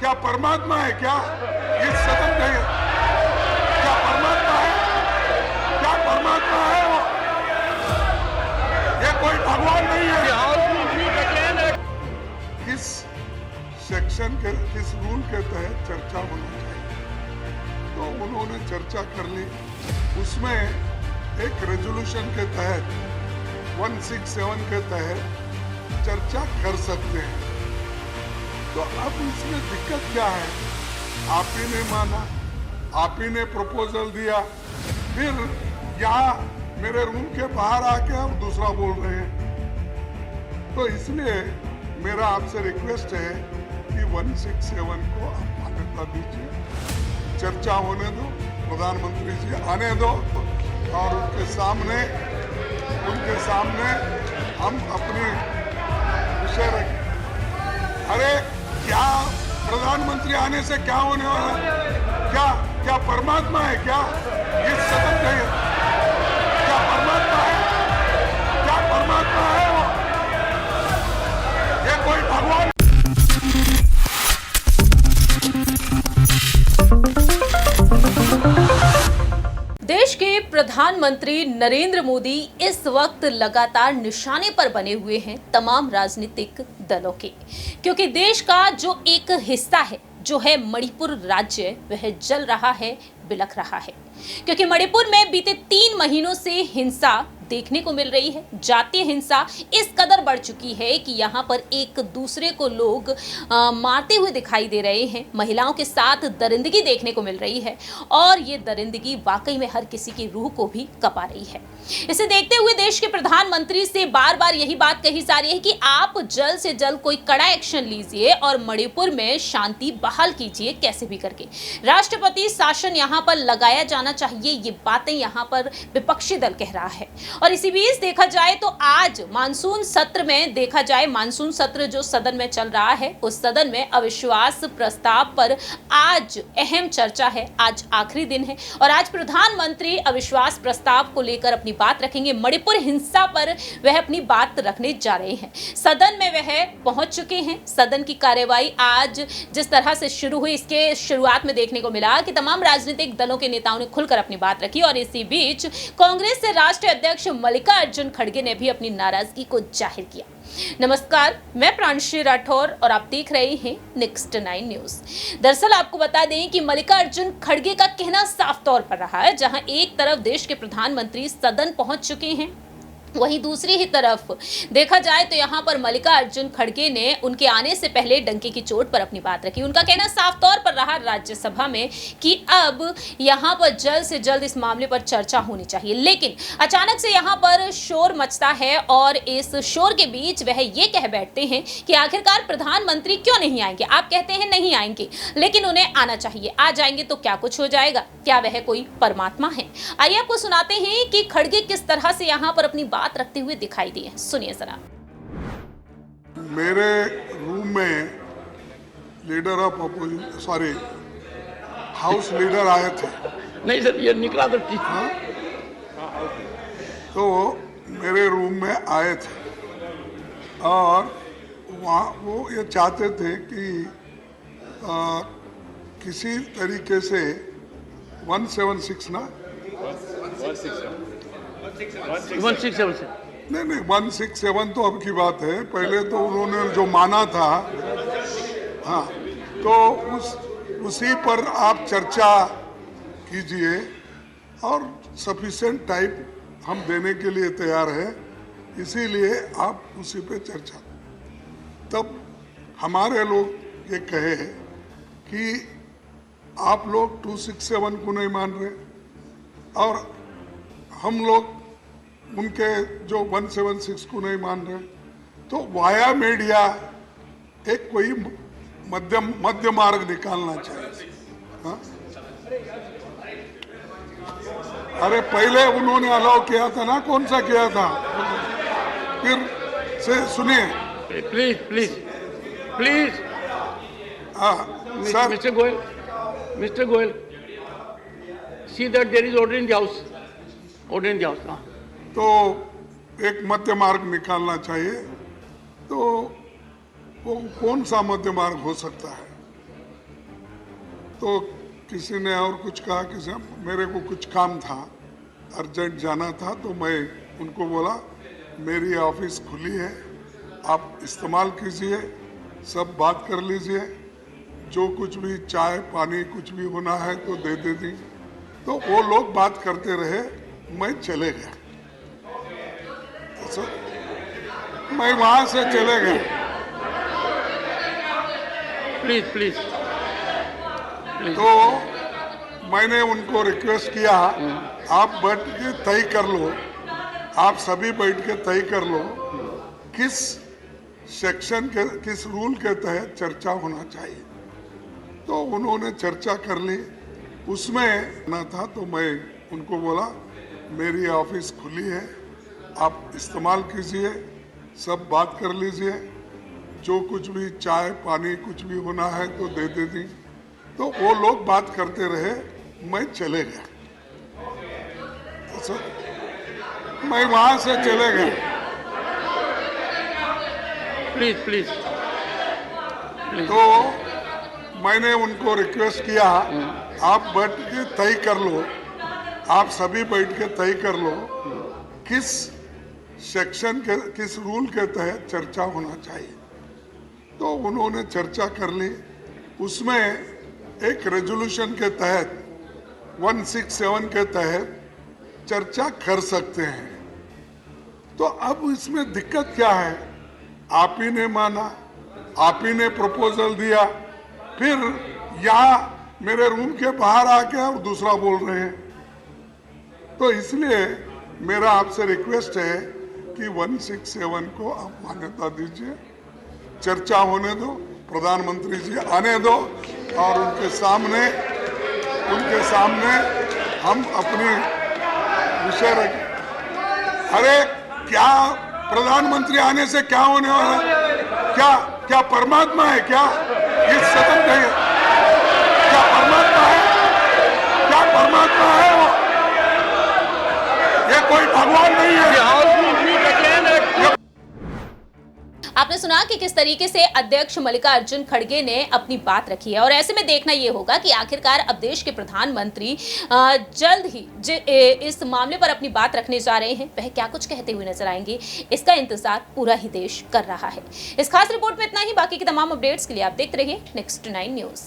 क्या परमात्मा है क्या इस सदन में? क्या परमात्मा है? क्या परमात्मा है वो? ये कोई भगवान नहीं है। किस सेक्शन के किस रूल के तहत चर्चा होनी चाहिए, तो उन्होंने चर्चा कर ली। उसमें एक रेजोल्यूशन के तहत 167 के तहत चर्चा कर सकते हैं। तो अब इसमें दिक्कत क्या है? आप ही ने माना, आप ही ने प्रपोजल दिया, फिर यहाँ मेरे रूम के बाहर आके आप दूसरा बोल रहे हैं। तो इसलिए मेरा आपसे रिक्वेस्ट है कि 167 को आप मान्यता दीजिए, चर्चा होने दो, प्रधानमंत्री जी आने दो और उनके सामने हम अपनी विषय रखें। अरे क्या प्रधानमंत्री आने से क्या होने वाला है? क्या परमात्मा है क्या इस सदन में? क्या परमात्मा है? क्या परमात्मा है वो? ये कोई भगवान? देश के प्रधानमंत्री नरेंद्र मोदी इस वक्त लगातार निशाने पर बने हुए हैं तमाम राजनीतिक दलों के, क्योंकि देश का जो एक हिस्सा है जो है मणिपुर राज्य, वह जल रहा है, बिलख रहा है, क्योंकि मणिपुर में बीते 3 महीनों से हिंसा देखने को मिल रही है। जातीय हिंसा इस कदर बढ़ चुकी है कि यहाँ पर एक दूसरे को लोग मारते हुए दिखाई दे रहे हैं। महिलाओं के साथ दरिंदगी देखने को मिल रही है और ये दरिंदगी वाकई में हर किसी की रूह को भी कपा रही है। इसे देखते हुए देश के प्रधानमंत्री से बार बार यही बात कही जा रही है कि आप जल्द से जल्द कोई कड़ा एक्शन लीजिए और मणिपुर में शांति बहाल कीजिए, कैसे भी करके राष्ट्रपति शासन यहाँ पर लगाया जाना चाहिए। ये बातें यहाँ पर विपक्षी दल कह रहा है। और इसी बीच देखा जाए तो आज मानसून सत्र में देखा जाए, मानसून सत्र जो सदन में चल रहा है, उस सदन में अविश्वास प्रस्ताव पर आज अहम चर्चा है। आज आखिरी दिन है और आज प्रधानमंत्री अविश्वास प्रस्ताव को लेकर अपनी बात रखेंगे। मणिपुर हिंसा पर वह अपनी बात रखने जा रहे हैं। सदन में वह पहुंच चुके हैं। सदन की कार्यवाही आज जिस तरह से शुरू हुई, इसके शुरुआत में देखने को मिला कि तमाम राजनीतिक दलों के नेताओं ने खुलकर अपनी बात रखी और इसी बीच कांग्रेस से राष्ट्रीय अध्यक्ष मल्लिकार्जुन खड़गे ने भी अपनी नाराजगी को जाहिर किया। नमस्कार, मैं प्रांशी राठौर और आप देख रहे हैं नेक्स्ट 9 न्यूज। दरअसल आपको बता दें कि मल्लिकार्जुन खड़गे का कहना साफ तौर पर रहा है, जहां एक तरफ देश के प्रधानमंत्री सदन पहुंच चुके हैं, वहीं दूसरी ही तरफ देखा जाए तो यहाँ पर मल्लिकार्जुन खड़गे ने उनके आने से पहले डंके की चोट पर अपनी बात रखी। उनका कहना साफ तौर पर रहा राज्यसभा में कि अब यहाँ पर जल्द से जल्द इस मामले पर चर्चा होनी चाहिए, लेकिन अचानक से यहाँ पर शोर मचता है और इस शोर के बीच वह ये कह बैठते हैं कि आखिरकार प्रधानमंत्री क्यों नहीं आएंगे। आप कहते हैं नहीं आएंगे, लेकिन उन्हें आना चाहिए। आ जाएंगे तो क्या कुछ हो जाएगा? क्या वह कोई परमात्मा है? आइए आपको सुनाते हैं कि खड़गे किस तरह से यहाँ पर अपनी बात रखते हुए दिखाई दिए। सुनिए जरा। मेरे रूम में leader of opposition, sorry house leader आए थे। नहीं सर, ये निकला तो ठीक। हाँ, तो मेरे रूम में आए थे और वहाँ वो ये चाहते थे कि किसी तरीके से 176 ना 167 नहीं 167 तो अब की बात है, पहले तो उन्होंने जो माना था, हाँ, तो उसी पर आप चर्चा कीजिए और सफिशिएंट टाइम हम देने के लिए तैयार हैं, इसीलिए आप उसी पे चर्चा। तब हमारे लोग ये कहे कि आप लोग 267 को नहीं मान रहे और हम लोग उनके जो 176 को नहीं मान रहे, तो वाया मीडिया एक कोई मध्य मार्ग निकालना चाहिए। हाँ? अरे पहले उन्होंने अलाउ किया था ना, कौन सा किया था? फिर से सुनिए please please please. Sir, mister Goyal, see that there is order in the house. Order in the house. हाँ। तो एक मध्य मार्ग निकालना चाहिए। तो वो कौन सा मध्य मार्ग हो सकता है? तो किसी ने और कुछ कहा, किसी मेरे को कुछ काम था, अर्जेंट जाना था, तो मैं उनको बोला मेरी ऑफिस खुली है, आप इस्तेमाल कीजिए, सब बात कर लीजिए, जो कुछ भी चाय पानी कुछ भी होना है तो दे दी। तो वो लोग बात करते रहे, मैं चले गया, तो मैं वहां से चले गया। प्लीज प्लीज तो मैंने उनको रिक्वेस्ट किया, आप बैठ के तय कर लो, आप सभी बैठ के तय कर लो किस सेक्शन के किस रूल के तहत चर्चा होना चाहिए। तो उन्होंने चर्चा कर ली, उसमें ना था, तो मैं उनको बोला मेरी ऑफिस खुली है, आप इस्तेमाल कीजिए, सब बात कर लीजिए, जो कुछ भी चाय पानी कुछ भी होना है तो दे दी। तो वो लोग बात करते रहे, मैं चले गया, तो मैं वहां से चले गया। प्लीज प्लीज तो मैंने उनको रिक्वेस्ट किया, आप बैठ के तय कर लो, आप सभी बैठ के तय कर लो किस सेक्शन के किस रूल के तहत चर्चा होना चाहिए। तो उन्होंने चर्चा कर ली, उसमें एक रेजोल्यूशन के तहत 167 के तहत चर्चा कर सकते हैं। तो अब इसमें दिक्कत क्या है, आप ही ने माना, आप ही ने प्रपोजल दिया, फिर यहाँ मेरे रूम के बाहर आके और दूसरा बोल रहे हैं। तो इसलिए मेरा आपसे रिक्वेस्ट है कि 167 को आप मान्यता दीजिए, चर्चा होने दो, प्रधानमंत्री जी आने दो और उनके सामने हम अपनी विषय रखें। अरे क्या प्रधानमंत्री आने से क्या होने वाला है? क्या परमात्मा है क्या? ये सदन नहीं है, क्या परमात्मा है? क्या परमात्मा है वो? ये कोई भगवान नहीं है। आपने सुना कि किस तरीके से अध्यक्ष मल्लिकार्जुन खड़गे ने अपनी बात रखी है, और ऐसे में देखना यह होगा कि आखिरकार अब देश के प्रधानमंत्री जल्द ही इस मामले पर अपनी बात रखने जा रहे हैं, वह क्या कुछ कहते हुए नजर आएंगे, इसका इंतजार पूरा ही देश कर रहा है। इस खास रिपोर्ट में इतना ही। बाकी की तमाम अपडेट्स के लिए आप देखते रहिए Next 9 न्यूज।